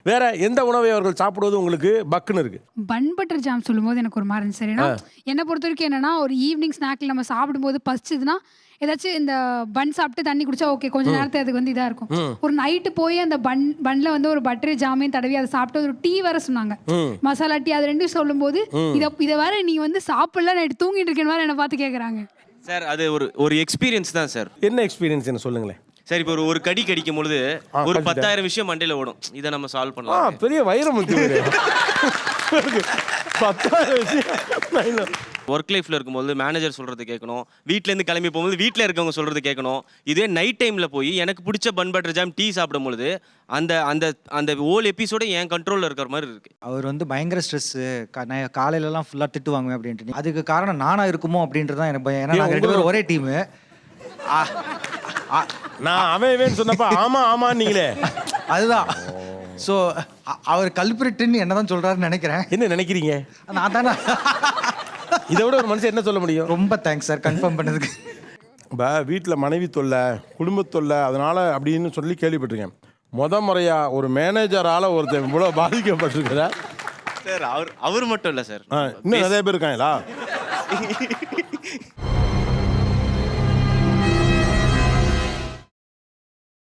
வேற எந்த உணவை அவர்கள் சாப்பிடுவது உங்களுக்கு பக்குன்னு இருக்கு? பன் பட்டர் ஜாம் சொல்லும்போது எனக்கு ஒரு மாதிரி இருந்துச்சு. ஏன்னா என்னை பொறுத்த வரைக்கும் என்னன்னா, ஒரு ஈவினிங் ஸ்நாக்ல நம்ம சாப்பிடும்போது பசிச்சதுன்னா ஏதாச்சும் இந்த பன் சாப்பிட்டு தண்ணி குடிச்சா ஓகே, கொஞ்ச நேரத்துக்கு அதுக்கு வந்து இதா இருக்கும். ஒரு நைட்டு போய் அந்த பன்ல வந்து ஒரு பட்டர் ஜாமையும் தடவி அதை சாப்பிட்டு ஒரு டீ வேற சொன்னாங்க, மசாலா டீ. அது ரெண்டும் சொல்லும்போது இதை வேற நீ வந்து சாப்பிடல, நைட்டு தூங்கிட்டு இருக்கேன்னு வேற என்னை பார்த்து கேட்குறாங்க. சார் அது ஒரு எக்ஸ்பீரியன்ஸ் தான் சார். என்ன எக்ஸ்பீரியன்ஸ் என்ன சொல்லுங்களேன். சார் இப்போ ஒரு கடி கடிக்கும் பொழுது ஒரு 10,000 விஷயம் மண்டையில ஓடும். இதை நம்ம சால்வ் பண்ணலாம். பெரிய வைரமுத்து 10,000 விஷயம். ஒர்க் லைஃப்ல இருக்கும்போது மேனேஜர் சொல்றது கேட்கணும், வீட்ல இருந்து கிளம்பி போகும்போது வீட்டில் இருக்கவங்க சொல்றது கேட்கணும். இதே நைட் டைம்ல போய் எனக்கு பிடிச்ச பன் பட்டர் ஜாம் டீ சாப்பிடும் பொழுது அந்த அந்த அந்த ஹோல் எபிசோட என் கண்ட்ரோல்ல இருக்கிற மாதிரி இருக்கு. அவர் வந்து பயங்கர ஸ்ட்ரெஸ், காலையிலலாம் ஃபுல்லாக திட்டு வாங்குவேன் அப்படின்ட்டு. அதுக்கு காரணம் நானா இருக்குமோ அப்படின்றது தான் எனக்கு பயம். ஏன்னா நாங்கள் 2 பேரும் ஒரே டீமு. நான் அவன் சொன்னப்ப ஆமா ஆமான்னு நீங்களே. அதுதான். ஸோ அவர் கல்பிரிட்டுன்னு என்ன தான் சொல்கிறாருன்னு நினைக்கிறேன். என்ன நினைக்கிறீங்க? நான் தானே. இதை விட ஒரு மனுஷன் என்ன சொல்ல முடியும்? ரொம்ப தேங்க்ஸ் சார் கன்ஃபார்ம் பண்ணதுக்கு. இப்போ வீட்டில் மனைவி தொல்லை, குடும்ப தொல்லை, அதனால் அப்படின்னு சொல்லி கேள்விப்பட்டிருக்கேன். முறையாக ஒரு மேனேஜரால் ஒருத்தர் இவ்வளோ பாதிக்கப்பட்டிருக்கிறா சார் அவர் மட்டும் இல்லை சார், இன்னும் நிறைய பேர் இருக்காங்களா?